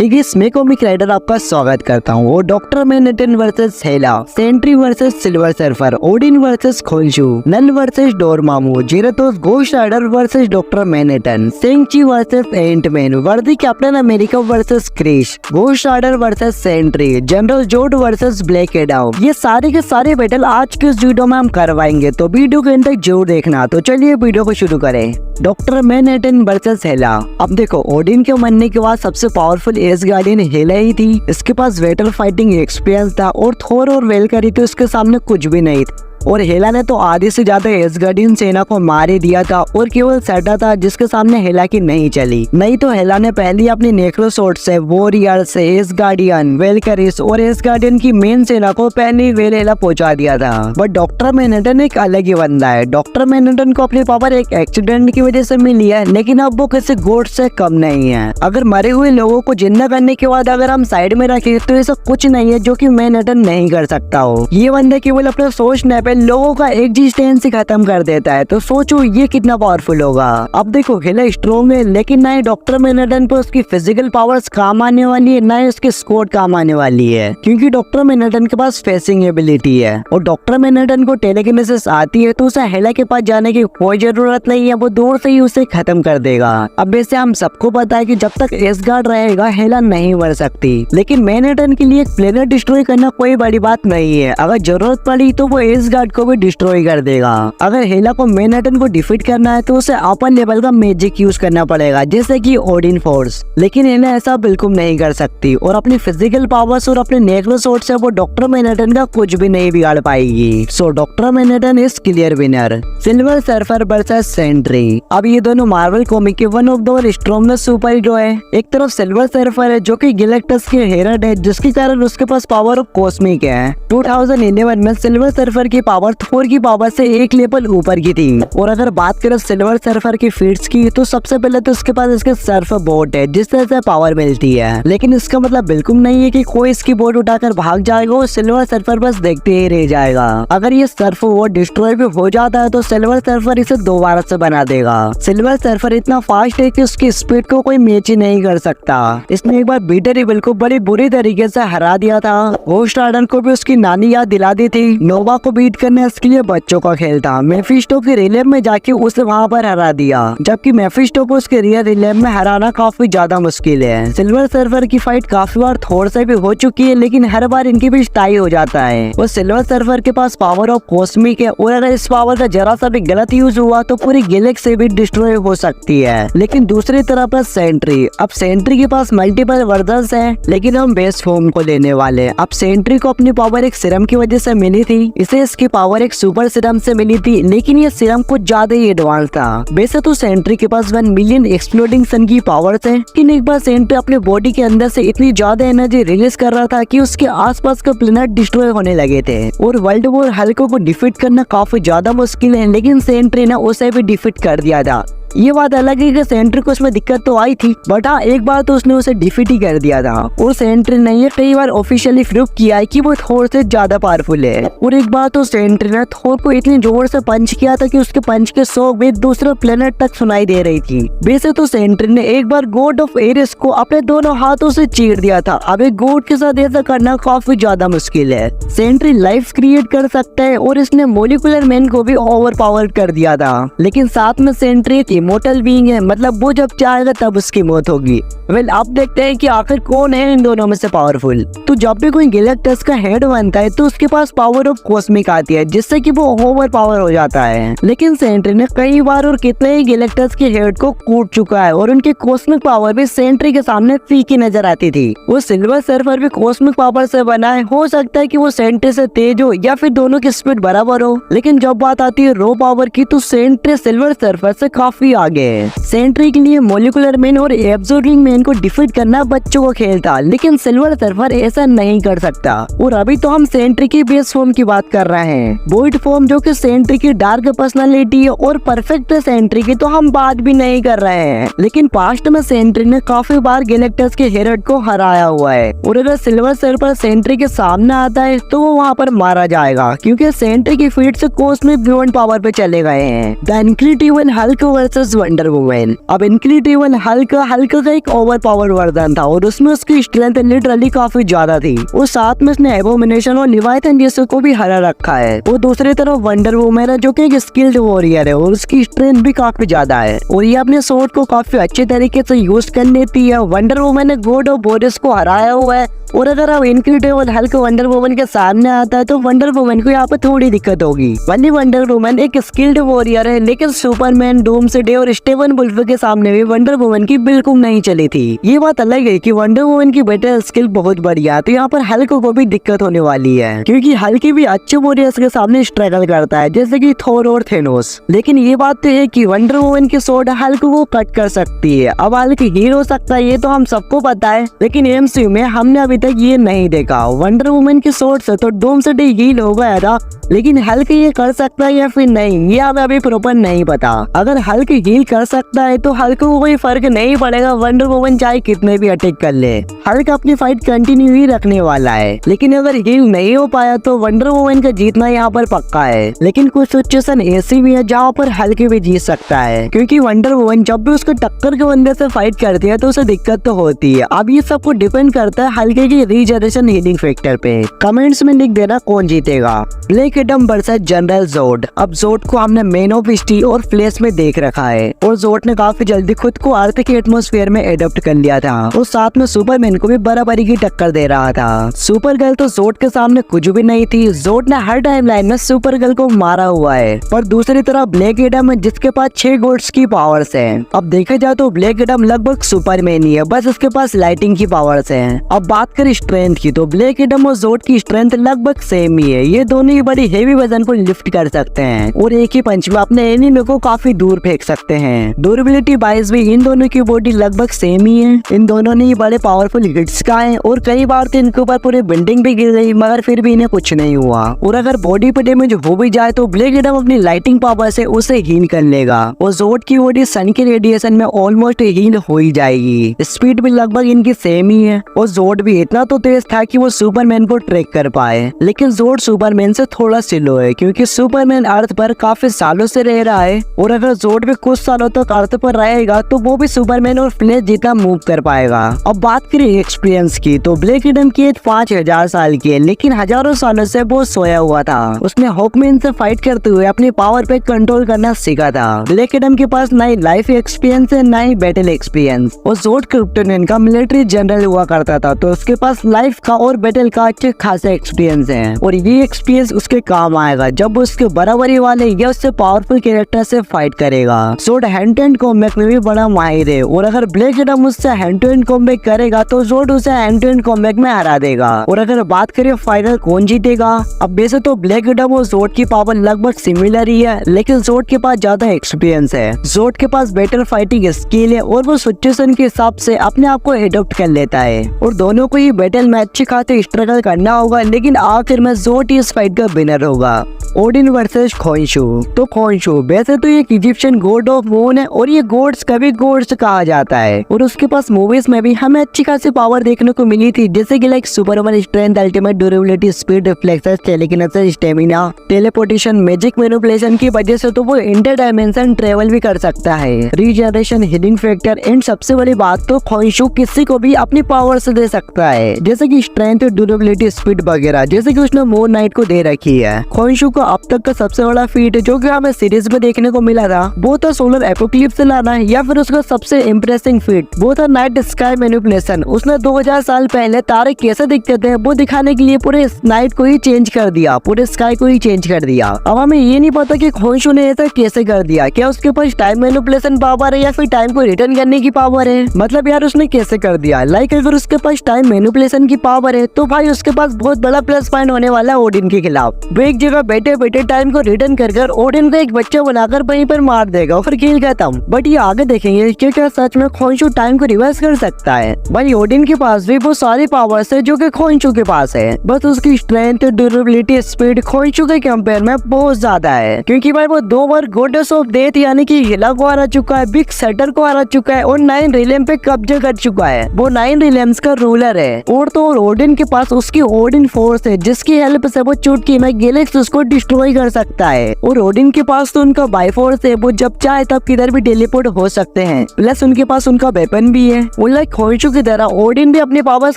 ठीक है, इसमें कॉमिक राइडर आपका स्वागत करता हूँ। वो Doctor Manhattan versus Hela, Sentry versus Silver Surfer, Odin versus Khonshu, Knull versus Dormammu, Zarathos Ghost Rider versus Doctor Manhattan, Shang Chi versus Ant Man, वर्दी Captain America versus Krrish, Ghost Rider versus Sentry, General Zod versus Black Adam. ये सारे के सारे battle आज के इस video में हम करवाएंगे, तो वीडियो के अंत तक जरूर देखना। तो चलिए वीडियो को शुरू करें। डॉक्टर मैनहट्टन वर्सेस हेला। अब देखो, ओडिन के मरने के बाद सबसे पावरफुल एज गार्डियन हेला ही थी। इसके पास वेटर फाइटिंग एक्सपीरियंस था और थोर और वेलकरी तो इसके सामने कुछ भी नहीं था। और हेला ने तो आधे से ज्यादा एसगार्डियन सेना को मार ही दिया था और केवल सेटा था जिसके सामने हेला की नहीं चली। नहीं तो हेला ने पहले अपनी नेक्रोसोर्ड से वॉरियर्स, एसगार्डियन, वेलकरिस और एसगार्डियन की मेन सेना को पहले वेल हेला पहुंचा दिया था। बट डॉक्टर मैनहट्टन एक अलग ही बंदा है। डॉक्टर मैनहट्टन को अपनी पावर एक एक्सीडेंट की वजह से मिली है, लेकिन अब वो किसी गोड से कम नहीं है। अगर मरे हुए लोगों को जिंदा करने के बाद अगर हम साइड में रखें तो ऐसा कुछ नहीं है जो कि मैनहट्टन नहीं कर सकता हो। ये बंदा केवल अपने सोचने पे लोगों का एग्जिस्टेंस ही खत्म कर देता है। तो सोचो ये कितना पावरफुल होगा। अब देखो, हेला स्ट्रॉन्ग है, लेकिन ना ही डॉक्टर मैनहट्टन पे उसकी फिजिकल पावर्स काम आने वाली है, ना ही उसकी स्क्वाड काम आने वाली है, क्योंकि डॉक्टर मैनहट्टन के पास फेसिंग एबिलिटी है। और डॉक्टर मैनहट्टन को टेलीकिनेसिस आती है, तो उसे हेला के पास जाने की कोई जरूरत नहीं है, वो दूर से ही उसे खत्म कर देगा। अब वैसे हम सबको पता है कि जब तक एसगार्ड रहेगा हेला नहीं मर सकती, लेकिन मैनहट्टन के लिए एक प्लेनेट डिस्ट्रॉय करना कोई बड़ी बात नहीं है। अगर जरूरत पड़ी तो वो एसगार्ड को भी डिस्ट्रॉय कर देगा। अगर हेला को मैनहट्टन को डिफीट करना है तो उसे अपर लेवल का मैजिक यूज करना पड़ेगा, जैसे कि ओडिन फोर्स। लेकिन हेला ऐसा बिल्कुल नहीं कर सकती और अपनी फिजिकल पावर्स और अपने नेक्रोसोर्ड से वो डॉक्टर मैनहट्टन का कुछ भी नहीं बिगाड़ पाएगी। So doctor Manhattan is clear winner. Silver surfer versus Sentry. अब ये दोनों मार्वल कॉमिक के one of the strongest super hero है। एक तरफ सिल्वर सर्फर है जो कि गैलेक्टस के हेरल्ड है, जिसके कारण उसके पास पावर ऑफ कॉस्मिक है। 2011 में सिल्वर सर्फर की पावर थोर की पावर से एक लेवल ऊपर की थी। और अगर बात करें सिल्वर सर्फर की फीट्स की, तो सबसे पहले तो उसके पास इसके सर्फ बोट है जिससे इसे पावर मिलती है। लेकिन इसका मतलब बिल्कुल नहीं है कि कोई इसकी बोट उठाकर भाग जाएगा और सिल्वर सर्फर बस देखते ही रह जाएगा। अगर ये सर्फ बोट डिस्ट्रॉय भी हो जाता है तो सिल्वर सर्फर इसे दोबारा से बना देगा। सिल्वर सर्फर इतना फास्ट है कि उसकी स्पीड को कोई मैच ही नहीं कर सकता। इसने एक बार बीटर इविल को बड़ी बुरी तरीके से हरा दिया था। घोस्ट राइडर को भी उसकी नानी याद दिला दी थी। नोवा को बीट करने इसके लिए बच्चों का खेल था। मेफिस्टो के रिले में जाके उसे वहाँ पर हरा दिया, जबकि मेफिस्टो को उसके रियल रिले में हराना काफी ज्यादा मुश्किल है। सिल्वर सर्फर की फाइट काफी बार थोर से भी हो चुकी है, लेकिन हर बार इनकी बीच टाई हो जाता है। और सिल्वर सर्फर के पास पावर ऑफ कॉस्मिक है और अगर इस पावर का जरा सा भी गलत यूज हुआ तो पूरी गैलेक्सी भी डिस्ट्रॉय हो सकती है। लेकिन दूसरी तरफ है सेंट्री। अब सेंट्री के पास मल्टीपल वर्जन्स है, लेकिन हम बेस्ट फॉर्म को लेने वाले। अब सेंट्री को अपनी पावर एक सीरम की वजह से मिली थी। इसे इसकी पावर एक सुपर सीरम से मिली थी, लेकिन ये सीरम कुछ ज्यादा ही एडवांस था। वैसे तो सेंट्री के पास 1 मिलियन एक्सप्लोडिंग सन की पावर्स है, लेकिन एक बार सेंट्री अपने बॉडी के अंदर से इतनी ज्यादा एनर्जी रिलीज कर रहा था कि उसके आसपास के प्लेनेट डिस्ट्रॉय होने लगे थे। और वर्ल्ड वॉर हल्को को डिफीट करना काफी ज्यादा मुश्किल है, लेकिन सेंट्री ने उसे भी डिफीट कर दिया था। ये बात अलग है कि सेंट्री को उसमें दिक्कत तो आई थी, बट हाँ, एक बार तो उसने उसे डिफीट ही कर दिया था। और सेंट्री ने ये कई बार ऑफिशियली प्रूव किया है कि वो थोर से ज्यादा पावरफुल है। और एक बार तो सेंट्री ने थोर को इतनी जोर से पंच किया था कि उसके पंच के शॉक भी दूसरे प्लेनेट तक सुनाई दे रही थी। वैसे तो सेंट्री ने एक बार गॉड ऑफ एरिस को अपने दोनों हाथों से चीर दिया था। अब एक गॉड के साथ ऐसा करना काफी ज्यादा मुश्किल है। सेंट्री लाइफ क्रिएट कर सकता है और इसने मॉलिक्यूलर मैन को भी ओवर पावर्ड कर दिया था, लेकिन साथ में सेंट्री इमोर्टल बीइंग है, मतलब वो जब चाहेगा तब उसकी मौत होगी। वेल, अब देखते हैं कि आखिर कौन है इन दोनों में से पावरफुल। तो जब भी कोई गैलेक्टस का हेड बनता है तो उसके पास पावर ऑफ कॉस्मिक आती है, जिससे कि वो ओवर पावर हो जाता है। लेकिन सेंट्री ने कई बार और कितने ही गैलेक्टस के हेड को कूट चुका है और उनकी कॉस्मिक पावर भी सेंट्री के सामने फीकी नजर आती थी। वो सिल्वर सर्फर भी कॉस्मिक पावर से बना है। हो सकता है कि वो सेंट्री से तेज हो या फिर दोनों की स्पीड बराबर हो, लेकिन जब बात आती है रो पावर की तो सेंट्री सिल्वर सर्फर से काफी आगे है। सेंट्री के लिए मॉलिक्यूलर मैन और एब्जॉर्बिंग मैन को डिफीट करना बच्चों का खेल था, लेकिन सिल्वर सर्फर ऐसा नहीं कर सकता। और अभी तो हम सेंट्री की बेस फॉर्म की बात कर रहे हैं। वॉइड फॉर्म जो कि सेंट्री की डार्क पर्सनालिटी है और परफेक्ट सेंट्री की तो हम बात भी नहीं कर रहे हैं। लेकिन पास्ट में सेंट्री ने काफी बार गैलेक्टस के हेरल्ड को हराया हुआ है और अगर सिल्वर सर्फर सेंट्री के सामने आता है तो वो वहाँ पर मारा जाएगा, क्योंकि सेंट्री की फीट से कॉस्मिक बियॉन्ड पावर पे चले गए हैं। The incredible Hulk versus versus wonder woman. अब इनक्रेडिबल हल्क का एक ओवर पावर वर्जन था और उसमें उसकी स्ट्रेंथ लिटरली काफी ज्यादा थी और साथ में उसने एबोमिनेशन और लिवाइथन जैसे को भी हरा रखा है। और दूसरी तरफ वंडर वुमन है जो कि एक स्किल्ड वॉरियर है और उसकी स्ट्रेंथ भी काफी ज्यादा है और ये अपने स्वॉर्ड को काफी अच्छे तरीके से यूज कर लेती है। वंडर वुमन ने गॉड ऑफ बोरिस को हराया हुआ है और अगर अब इनक्रेडिबल हल्क वंडर वुमन के सामने आता है तो वंडर वुमन को यहाँ पर थोड़ी दिक्कत होगी। वंडर वुमन एक स्किल्ड वॉरियर है लेकिन सुपरमैन, डूम्सडे और स्टीवन वुल्फ के सामने भी वंडर वुमन की बिल्कुल नहीं चली थी। ये बात अलग है कि वंडर वुमन की बैटल स्किल बहुत बढ़िया है तो यहाँ पर हल्क को भी दिक्कत होने वाली है क्योंकि हल्क भी अच्छे वॉरियर्स के सामने स्ट्रगल करता है जैसे कि थोर और थेनोस। लेकिन ये बात तो है कि वंडर वुमन की स्वॉर्ड हल्क को कट कर सकती है। अब हल्क हील हो सकता है ये तो हम सबको पता है लेकिन एमसीयू में हमने अभी तक ये नहीं देखा। वंडर वुमन की स्वॉर्ड से तो डूम्सडे हील हो गया था लेकिन हल्क ये कर सकता है या फिर नहीं ये हमें अभी प्रॉपर नहीं पता। अगर हल्क हील कर सकता है तो हल्क को कोई फर्क नहीं पड़ेगा वंडर वुमन चाहे कितने भी अटैक कर ले, हल्क अपनी फाइट कंटिन्यू ही रखने वाला है। लेकिन अगर हील नहीं हो पाया तो वंडर वुमन का जीतना यहाँ पर पक्का है। लेकिन कुछ सिचुएशन ऐसी भी है जहाँ पर हल्क भी जीत सकता है क्योंकि वंडर वुमन जब भी उसको टक्कर के बंदे से फाइट करती है तो उसे दिक्कत तो होती है। अब ये सबको डिपेंड करता है हल्के की रीजनरेशन हीलिंग फैक्टर पे। कमेंट्स में लिख देना कौन जीतेगा, ब्लैक एडम वर्सेस जनरल जोड। अब जोड को हमने मैन ऑफ स्टील और फ्लैश में देख रखा है और जोड ने काफी जल्दी खुद को अर्थ के एटमॉस्फेयर में एडॉप्ट कर लिया था और साथ में सुपरमैन को भी बराबरी की टक्कर दे रहा था। सुपर गर्ल तो जोड के सामने कुछ भी नहीं थी, जोड ने हर टाइमलाइन में सुपर गर्ल को मारा हुआ है। पर दूसरी तरफ ब्लैक एडम है जिसके पास 6 गॉड्स की पावर्स है। अब देखा जाए तो ब्लैक एडम लगभग सुपरमैन ही है, बस उसके पास लाइटिंग की पावर्स है। अब बात करें स्ट्रेंथ की तो ब्लैक एडम और जोड की स्ट्रेंथ लगभग सेम ही है। ये दोनों ही बड़ी हेवी वजन को लिफ्ट कर सकते हैं और एक ही पंच में अपने एनिमी को काफी दूर फेंक सकते हैं। ड्यूरेबिलिटी वाइज भी इन दोनों की बॉडी लगभग सेम ही है। इन दोनों ने ही बड़े पावरफुल हिट्स का है और कई बार तो इनके ऊपर पूरी बिल्डिंग भी गिर गई मगर फिर भी इन्हें कुछ नहीं हुआ। और अगर बॉडी पे डैमेज हो भी जाए तो ब्लैक एडम अपनी लाइटिंग पावर से उसे हील कर लेगा और जोड की बॉडी सन के रेडिएशन में ऑलमोस्ट हील हो ही जाएगी। स्पीड भी लगभग इनकी सेम ही है और जोड भी इतना तो तेज था कि वो सुपरमैन को ट्रैक कर पाए। लेकिन जोड सुपरमैन से थोड़ा स्लो है क्योंकि सुपरमैन अर्थ पर काफी सालों से रह रहा है और अगर जोड भी कुछ सालों तक अर्थ पर रहेगा तो वो भी सुपरमैन और फ्लैश जितना मूव कर पाएगा। अब बात करें एक्सपीरियंस की तो ब्लैक एडम की एज 5000 साल की है लेकिन हजारों सालों से वो सोया हुआ था। उसने हॉकमैन से फाइट करते हुए अपनी पावर पे कंट्रोल करना सीखा था। ब्लैक एडम के पास ना ही लाइफ एक्सपीरियंस है ना ही बैटल एक्सपीरियंस और जोड क्रिप्टोनियन का मिलिट्री जनरल हुआ करता था तो उसके पास लाइफ का और बैटल का अच्छे खासा एक्सपीरियंस है और ये एक्सपीरियंस उसके काम आएगा जब उसके बराबरी वाले या उससे पावरफुल कैरेक्टर से फाइट करेगा। जोड हैंड टू हैंड कॉम्बैट में भी बड़ा माहिर है और अगर ब्लैक एडम उससे हैंड टू हैंड कॉम्बैट करेगा तो जोड उसे हैंड टू हैंड कॉम्बैट में हरा देगा। और अगर बात करें फाइनल कौन जीतेगा, अब वैसे तो ब्लैक एडम और जोड की पावर लगभग सिमिलर ही है लेकिन जोड के पास ज्यादा एक्सपीरियंस है। जोड के पास बेटर फाइटिंग स्किल है और वो सिचुएशन के हिसाब से अपने आप को एडॉप्ट कर लेता है और दोनों को ही बैटल में अच्छी खासी स्ट्रगल करना होगा लेकिन आखिर में जोड ही इस फाइट का विनर होगा। Odin versus Khonshu. तो खोइंशू वैसे तो एक इजिप्शियन गॉड ऑफ मून है और ये गॉड्स कभी गॉड्स कहा जाता है और उसके पास मूवीज में भी हमें अच्छी खासी पावर देखने को मिली थी जैसे कि like Superman strength, ultimate durability, speed, reflexes, telekinesis, stamina, teleportation, magic manipulation की वजह से तो वो इंटर डायमेंशन ट्रेवल भी कर सकता है, रीजनरेशन, हीलिंग फैक्टर एंड सबसे बड़ी बात तो खोइंशू किसी को भी अपनी पावर से दे सकता है जैसे कि स्ट्रेंथ, ड्यूरेबिलिटी, स्पीड वगैरह जैसे कि उसने मून नाइट को दे रखी है। खोइंशू को अब तक का सबसे बड़ा फीट जो कि हमें सीरीज में देखने को मिला था वो था सोलर एपोक्लिप्स लाना या फिर उसका सबसे इम्प्रेसिंग फीट वो था नाइट स्काई मैनिपुलेशन। उसने 2000 साल पहले तारे कैसे दिखते थे वो दिखाने के लिए पूरे नाइट को ही चेंज कर दिया, पूरे स्काई को ही चेंज कर दिया। अब हमें ये नहीं पता कि खोइंशू ने ऐसा कैसे कर दिया, क्या उसके पास टाइम मैनिपुलेशन पावर है या फिर टाइम को रिटर्न करने की पावर है। मतलब यार उसने कैसे कर दिया। लाइक अगर उसके पास टाइम मैनिपुलेशन की पावर है तो भाई उसके पास बहुत बड़ा प्लस पॉइंट होने वाला है ओडिन के खिलाफ। वो एक जगह बैठे बैठे टाइम को रिटर्न कर ओडिन को एक बच्चा बनाकर वहीं पर मार देगा और फिर खेल खत्म। बट ये आगे देखेंगे कि क्या सच में खोइंशू टाइम को रिवर्स कर सकता है। भाई ओडिन के पास भी वो सारी पावर्स है जो कि खोइंशू के पास है, बस उसकी स्ट्रेंथ, ड्यूरेबिलिटी, स्पीड खोइंशू के कंपेयर में बहुत ज्यादा है क्योंकि भाई वो 2 बार गॉडेस ऑफ डेथ यानी कि हिला को हरा चुका है, बिग शटर को हरा चुका है और 9 रिलेम पे कब्जा कर चुका है। वो 9 रिलेम्स का रूलर है और तो ओडिन के पास उसकी ओडिन फोर्स है जिसकी हेल्प से वो चुटकी में गैलेक्सी को डिस्ट्रॉय कर सकता है। और ओडिन के पास तो उनका बायफोर्स है, वो जब चाहे तब किधर भी टेलीपोर्ट हो सकते हैं। प्लस उनके पास उनका वेपन भी है। और लाइक खोंशू की तरह ओडिन भी अपने पावर्स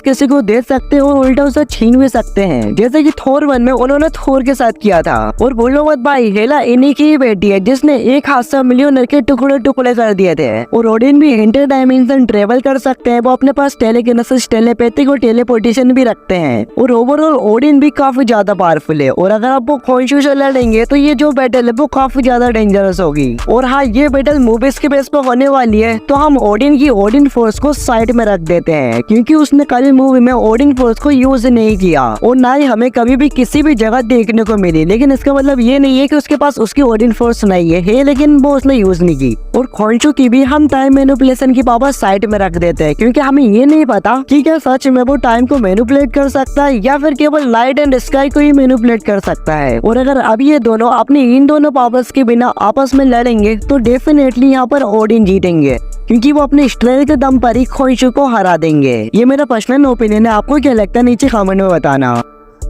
किसी को दे सकते हैं और उल्टा उसे छीन भी सकते हैं, जैसे कि थोर 1 में उन्होंने थोर के साथ किया था। और बोलो मत भाई, हेला इन्हीं की ही बेटी है जिसने एक हाथ से मिलियनर के टुकड़े टुकड़े कर दिए थे। और ओडिन भी इंटर डायमेंशन ट्रेवल कर सकते हैं। वो अपने पास टेलीकिनेसिस, टेलीपैथिक और टेलीपोर्टेशन भी रखते हैं। और ओवरऑल ओडिन भी काफी ज्यादा पावरफुल है। और अगर आप वो खोंशू से लड़ेंगे तो ये जो बैटल है वो काफी ज्यादा डेंजरस होगी। और हाँ, ये बैटल मूवीज के बेस पर होने वाली है, तो हम ओडिन की ओडिन फोर्स को साइड में रख देते हैं, क्योंकि उसने कल मूवी में ओडिन फोर्स को यूज नहीं किया और ना ही हमें कभी भी किसी भी जगह देखने को मिली। लेकिन इसका मतलब ये नहीं है कि उसके पास उसकी ओडिन फोर्स नहीं है, लेकिन वो उसने यूज नहीं की। और खोंशू की भी हम टाइम मैनिपुलेशन की पावर साइड में रख देते हैं, क्योंकि हमें ये नहीं पता कि क्या सच में वो टाइम को मैनिपुलेट कर सकता है या फिर केवल लाइट एंड स्काई को ही मैनिपुलेट कर सकता है। और अगर अब ये दोनों अपनी इन दोनों पावर्स के बिना आपस में लड़ेंगे तो डेफिनेटली यहाँ पर ओडिन जीतेंगे, क्योंकि वो अपने स्ट्रेंथ के दम पर ही खोंशू को हरा देंगे। ये मेरा पर्सनल ओपिनियन है, आपको क्या लगता है नीचे कमेंट में बताना।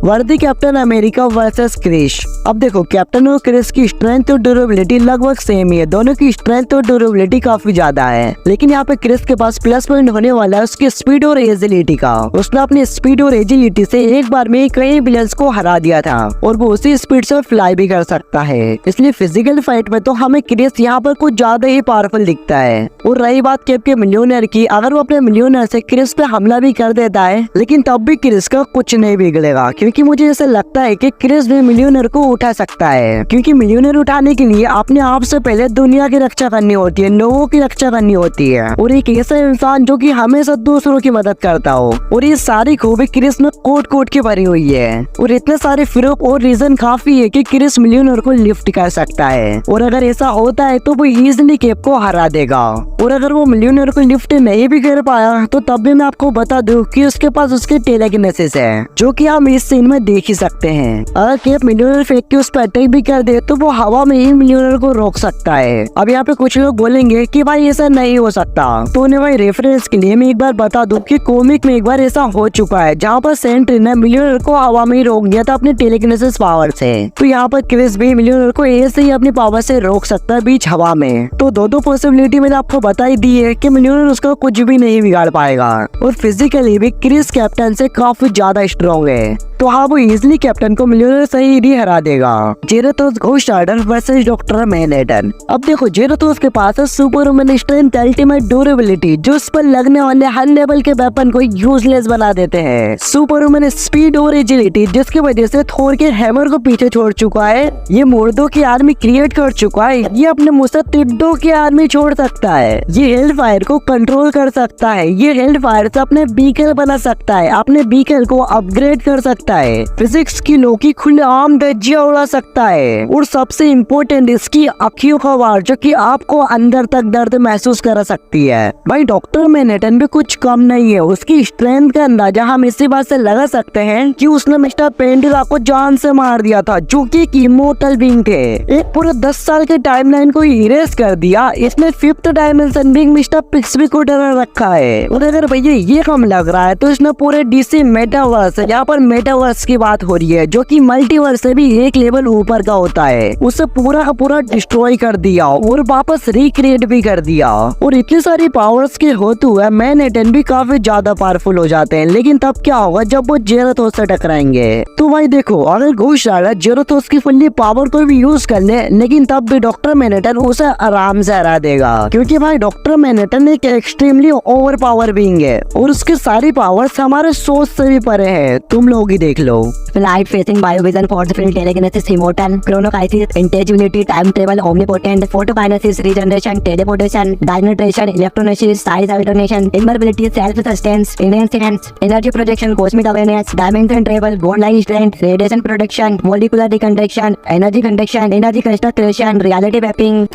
वर्दी कैप्टन अमेरिका वर्सेस क्रिस। अब देखो, कैप्टन और क्रिस की स्ट्रेंथ और ड्यूरेबिलिटी लगभग सेम ही है। दोनों की स्ट्रेंथ और ड्यूरेबिलिटी काफी ज्यादा है, लेकिन यहाँ पे क्रिस के पास प्लस पॉइंट होने वाला है उसकी स्पीड और एजिलिटी का। उसने अपनी स्पीड और एजिलिटी से एक बार में कई विलन्स को हरा दिया था और वो उसी स्पीड से फ्लाई भी कर सकता है। इसलिए फिजिकल फाइट में तो हमें क्रिस यहाँ पर कुछ ज्यादा ही पावरफुल दिखता है। और रही बात कैप के मिलियनर की, अगर वो अपने मिलियनर से क्रिस पे हमला भी कर देता है, लेकिन तब भी क्रिस का कुछ नहीं बिगड़ेगा, क्योंकि मुझे ऐसा लगता है कि क्रिस भी मिलियनर को उठा सकता है। क्योंकि मिलियनर उठाने के लिए अपने आप से पहले दुनिया की रक्षा करनी होती है, लोगों की रक्षा करनी होती है, और एक ऐसा इंसान जो कि हमेशा दूसरों की मदद करता हो। और ये सारी खूबी क्रिस में कोट कोट के भरी हुई है। और इतने सारे प्रूफ और रीजन काफी है कि क्रिस मिलियनर को लिफ्ट कर सकता है। और अगर ऐसा होता है तो वो इजिली केप को हरा देगा। और अगर वो मिलियनर को लिफ्ट नहीं भी कर पाया तो तब भी मैं आपको बता दूं कि उसके पास उसके टेलीकिनेसिस है, जो कि हम इस सीन में देख ही सकते हैं। अगर केप मिलियनर फेंक के उस पर अटैक भी कर दे तो वो हवा में ही मिलियनर को रोक सकता है। अब यहाँ पे कुछ लोग बोलेंगे कि भाई ऐसा नहीं हो सकता, तो उन्हें भाई रेफरेंस के लिए मैं एक बार बता दूं कि कॉमिक में एक बार ऐसा हो चुका है, जहाँ पर सेंट्री ने मिलियनर को हवा में ही रोक दिया था अपने टेलीकिनेसिस पावर से। तो यहाँ पर क्रिस भी मिलियनर को ऐसे ही अपनी पावर से रोक सकता है बीच हवा में। तो दो पॉसिबिलिटी मैंने आपको बता ही दी है कि मिलियनर उसका कुछ भी नहीं बिगाड़ पाएगा। और फिजिकली भी क्रिस कैप्टन से काफी ज्यादा स्ट्रॉन्ग है, तो हाँ वो इजिली कैप्टन को मिलियनर सही ही हरा देगा। Zarathos Ghost Rider versus Doctor Manhattan. अब देखो, जेरेथोस के पास है superhuman strength, ultimate durability, जो उस पर लगने वाले हर लेवल के वेपन को यूजलेस बना देते हैं। सुपर वुमन स्पीड और एजिलिटी, जिसकी वजह से थोर के हैमर को पीछे छोड़ चुका है। ये मुर्दों की आर्मी क्रिएट कर चुका है। ये अपने मुंह से टिड्डों की आर्मी छोड़ सकता है। ये हेल फायर को कंट्रोल कर सकता है। ये हेल फायर से अपने बीकल बना सकता है, अपने बीकल को अपग्रेड कर सकता है। फिजिक्स की लो की खुले आम धज्जियां उड़ा सकता है। और सबसे इम्पोर्टेंट, इसकी आँखों का वार, जो कि आपको अंदर तक दर्द महसूस करा सकती है। भाई डॉक्टर मैनहट्टन भी कुछ कम नहीं है। उसकी स्ट्रेंथ का अंदाजा हम इसी बात से लगा सकते हैं कि उसने मिस्टर पेंडुला को जान से मार दिया था, जो कि एक इमोर्टल बीइंग थे। एक पूरे 10 साल के टाइमलाइन को इरेज कर दिया। इसने 5th डायमेंशन बीइंग मिस्टर पिक्सबी को डरा रखा है। और अगर भैया ये कम लग रहा है तो इसने पूरे डीसी मेटावर्स, यहाँ पर मेटावर्स की बात हो रही है, जो कि मल्टीवर्स से भी एक लेवल ऊपर का होता है, उसे पूरा का पूरा डिस्ट्रॉय कर दिया और वापस रिक्रिएट भी कर दिया। और इतनी सारी पावर्स के होते हुए मैनहट्टन भी काफी ज्यादा पावरफुल हो जाते हैं। लेकिन तब क्या होगा जब वो जेरेथोस से टकराएंगे? तो भाई देखो, अगर घोस्ट राइडर जेरेथोस की फुल्ली पावर को भी यूज कर ले, लेकिन तब भी डॉक्टर मैनहट्टन उसे आराम से हरा देगा, क्योंकि भाई डॉक्टर मैनहट्टन एक एक्सट्रीमली ओवर पावर बीइंग है और उसकी सारी पावर्स हमारे सोच से भी परे है। तुम लोग ही देख लो। Light facing biovision, force field, telekinesis, immortal, chronokinesis, intelligibility, time travel, omnipotent, photokinesis, regeneration, teleportation, dimension, electronesis, size alternation, invulnerability, self-sustenance, enhancement, energy projection, cosmic awareness, dimension travel, bond-like strength, radiation protection, molecular reconstruction, energy conduction, energy concentration, reality mapping.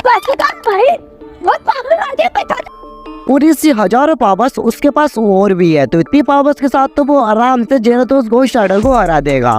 और इससे हजारों powers उसके पास और भी है, तो इतनी powers के साथ तो वो आराम से जेरेथोस घोस्ट राइडर को हरा देगा।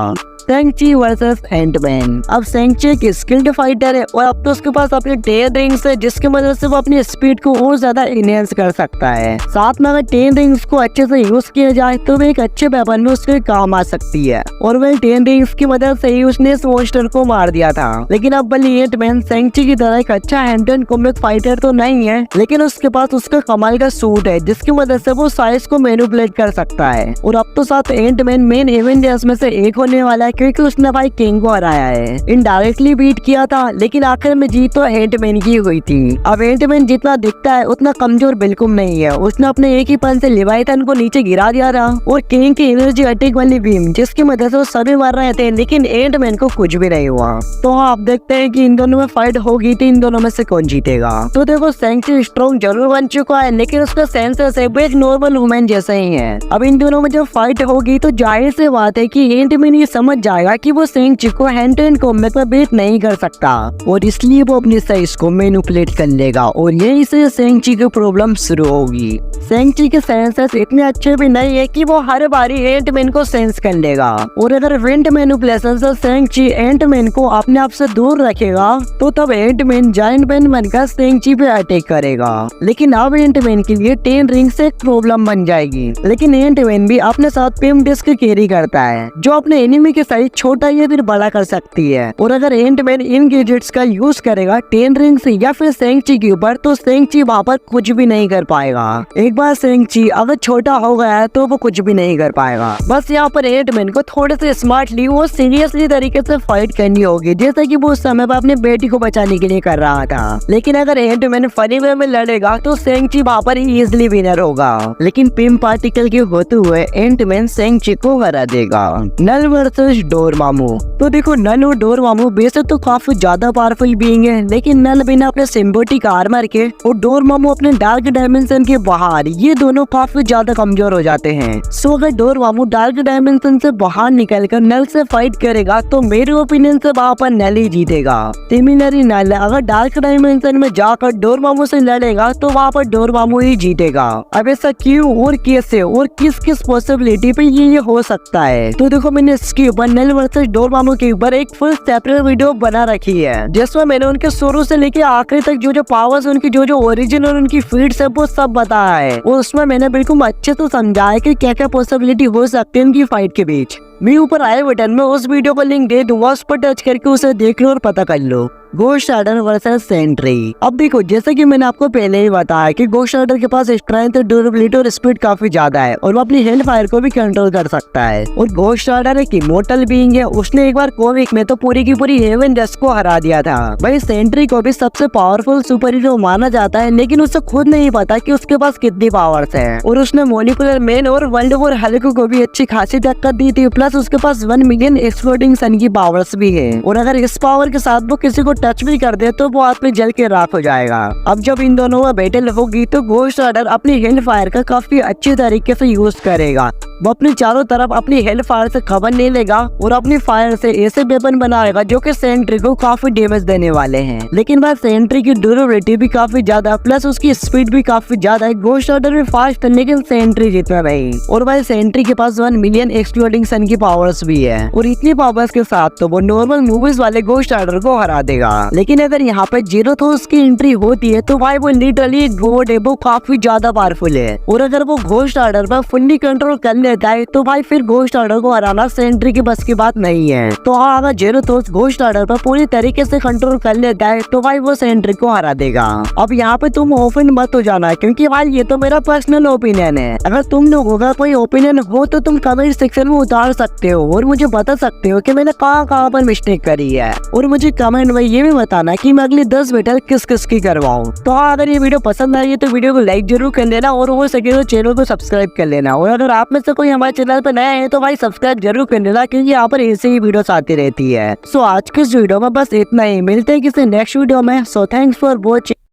सेंगची वर्सेस एंटमैन। अब सेंगची एक स्किल्ड फाइटर है और अब तो उसके पास अपने टेन रिंग्स है, जिसकी मदद से वो अपनी स्पीड को और ज्यादा इनहेंस कर सकता है। साथ में अगर टेन रिंग्स को अच्छे से यूज किया जाए तो वो एक अच्छे वेपन में उसके काम आ सकती है। और वह टेन रिंग्स की मदद से ही उसने इस मॉन्स्टर को मार दिया था। लेकिन अब भले एंटमैन सेंगची की तरह एक अच्छा hand to hand combat fighter तो नहीं है, लेकिन उसके पास उसका कमाल का सूट है जिसकी मदद से वो साइज को मैनिपुलेट कर सकता है। और अब तो साथ एंटमैन मेन एवेंजर्स में से एक होने वाला है, क्योंकि उसने भाई किंग को हराया है। इनडायरेक्टली बीट किया था, लेकिन आखिर में जीत तो एंटमैन की हुई थी। अब एंटमैन जितना दिखता है उतना कमजोर बिल्कुल नहीं है। उसने अपने एक ही पंच से लेविथन को नीचे गिरा दिया था और किंग की एनर्जी अटैक वाली बीम, जिसकी मदद से वो सभी मर रहे थे, लेकिन एंटमैन को कुछ भी नहीं हुआ। तो हाँ, आप देखते हैं कि इन दोनों में फाइट होगी तो इन दोनों में से कौन जीतेगा। तो देखो, सेंगची स्ट्रॉन्ग जरूर बन चुका है, लेकिन उसका सेंसेस है वो एक नॉर्मल वुमेन जैसा ही है। अब इन दोनों में जब फाइट होगी तो जाहिर सी बात है कि एंटमैन ये समझ जाएगा कि वो सेंगची को हैंड टू हैंड कॉम्बैट में बीट नहीं कर सकता, और इसलिए वो अपनी साइज को मैनिपुलेट कर लेगा और यही से सेंगची की प्रॉब्लम शुरू होगी। सेंगची के सेंसेस इतने अच्छे भी नहीं है कि वो हर बारी एंटमैन को सेंस कर लेगा, और अगर विंड मैनिपुलेशन से सेंगची एंटमैन को अपने आप से दूर रखेगा तो तब एंटमैन जायंट मैन बनकर सेंगची पे अटैक करेगा। लेकिन अब एंटमैन के लिए टेन रिंग से एक प्रॉब्लम बन जाएगी। लेकिन एंटमैन भी अपने साथ पिम डिस्क कैरी करता है, जो अपने एनिमी के साइज छोटा या फिर बड़ा कर सकती है। और अगर एंटमैन इन गैजेट्स का यूज करेगा टेन रिंग से या फिर सेंगची के ऊपर, तो सेंगची वहाँ पर कुछ भी नहीं कर पाएगा। एक बार सेंगची अगर छोटा हो गया है तो वो कुछ भी नहीं कर पाएगा। बस यहाँ पर एंटमैन को थोड़े से स्मार्टली और सीरियसली तरीके से फाइट करनी होगी, जैसे कि वो उस समय पर अपने बेटी को बचाने के लिए कर रहा था। लेकिन अगर एंटमैन फनी वे में लड़ेगा तो सेंगची वहाँ पर इजिली विनर होगा। लेकिन पिम पार्टिकल के होते हुए एंटमैन सेंगची को हरा देगा। नल वर्सेस डोरमामू। तो देखो, नल और डोरमामू वैसे तो काफी ज्यादा पावरफुल बीइंग है, लेकिन नल बिना अपने सिम्बोटिक आर्मर के और डोरमामू अपने डार्क डायमेंशन के बाहर, ये दोनों काफी ज्यादा कमजोर हो जाते हैं। सो अगर डोरमामू डार्क डायमेंशन से बाहर निकलकर नल से फाइट करेगा तो मेरे ओपिनियन से वहाँ पर नल ही जीतेगा। सिमिलरली नल अगर डार्क डायमेंशन में जाकर डोरमामू से लड़ेगा तो वहाँ पर डोरमामू ही जीतेगा। अब ऐसा क्यों और कैसे और किस किस पॉसिबिलिटी पे ये हो सकता है, तो देखो, मैंने इसके ऊपर नल वर्सेस डोरमामू के ऊपर एक फुल सेपरेट वीडियो बना रखी है, जिसमें मैंने उनके शुरू से लेके आखिरी तक जो पावर्स, उनकी जो ओरिजिन और उनकी फीड्स है वो सब बताया है। और उसमें मैंने बिल्कुल अच्छे से समझाया कि क्या क्या पॉसिबिलिटी हो सकती है उनकी फाइट के बीच। मैं ऊपर आई बटन में उस वीडियो का लिंक दे दूंगा, उस पर टच करके उसे देख लो और पता कर लो। Ghost Rider versus Sentry. अब देखो, जैसे कि मैंने आपको पहले ही बताया कि घोस्ट राइडर के पास स्ट्रेंथ, ड्यूरेबिलिटी और स्पीड काफी ज्यादा है और वो अपनी हेल्थ फायर को भी कंट्रोल कर सकता है। और घोस्ट राइडर एक इमोर्टल बीइंग है, उसने एक बार कॉमिक में तो पूरी की पूरी एवेंजर्स को हरा दिया था। भाई सेंट्री को भी सबसे पावरफुल सुपर हीरो माना जाता है, लेकिन उसे खुद नहीं पता कि उसके पास कितनी पावर्स है। और उसने मॉलिक्यूलर मैन और वर्ल्ड वॉर हल्क को भी अच्छी खासी टक्कर दी थी, प्लस उसके पास 1 मिलियन एक्सप्लोडिंग सन की पावर्स भी है। और अगर इस पावर के साथ वो किसी को टच भी कर दे तो वो आदमी जल के राख हो जाएगा। अब जब इन दोनों में बैटल होगी तो घोस्ट राइडर अपनी हेल्थ फायर का काफी अच्छे तरीके से यूज करेगा। वो अपनी चारों तरफ अपनी हेल्थ फायर से खबर ले लेगा और अपनी फायर से ऐसे वेपन बनाएगा जो कि सेंट्री को काफी डैमेज देने वाले हैं। लेकिन भाई सेंट्री की ड्यूरेबिलिटी भी काफी ज्यादा, प्लस उसकी स्पीड भी काफी ज्यादा है। घोस्ट राइडर भी फास्ट है, लेकिन सेंट्री जितना नहीं। और भाई सेंट्री के पास 1 मिलियन एक्सप्लोडिंग सन की पावर्स भी है, और इतनी पावर्स के साथ तो वो नॉर्मल मूवीज वाले घोस्ट राइडर को हरा देगा। लेकिन अगर यहाँ पे जीरोथोस की एंट्री होती है तो भाई वो लिटरली गॉड है, वो काफी ज्यादा पावरफुल है। और अगर वो घोस्ट राइडर पर फुल्ली कंट्रोल कर लेता है तो भाई फिर घोस्ट राइडर को हराना सेंट्री की बस की बात नहीं है। तो हाँ, अगर जीरोथोस घोस्ट राइडर पर पूरी तरीके से कंट्रोल कर लेता है तो भाई वो सेंट्री को हरा देगा। अब यहाँ पे तुम ऑफेंड मत हो जाना, क्योंकि भाई ये तो मेरा पर्सनल ओपिनियन है। अगर तुम लोगों का कोई ओपिनियन हो तो तुम कमेंट सेक्शन में उतार सकते हो और मुझे बता सकते हो कि मैंने कहाँ पर मिस्टेक करी है। और मुझे कमेंट में ये भी बताना कि मैं अगली 10 बैटल किस किस की करवाऊं। तो हाँ, अगर ये वीडियो पसंद आई है तो वीडियो को लाइक जरूर कर लेना और हो सके तो चैनल को सब्सक्राइब कर लेना। और अगर आप में से कोई हमारे चैनल पर नया है तो भाई सब्सक्राइब जरूर कर लेना, क्योंकि यहाँ पर ऐसे ही वीडियोस आती रहती है। सो आज के इस वीडियो में बस इतना ही, मिलते हैं किसी नेक्स्ट वीडियो में। So thanks for watching.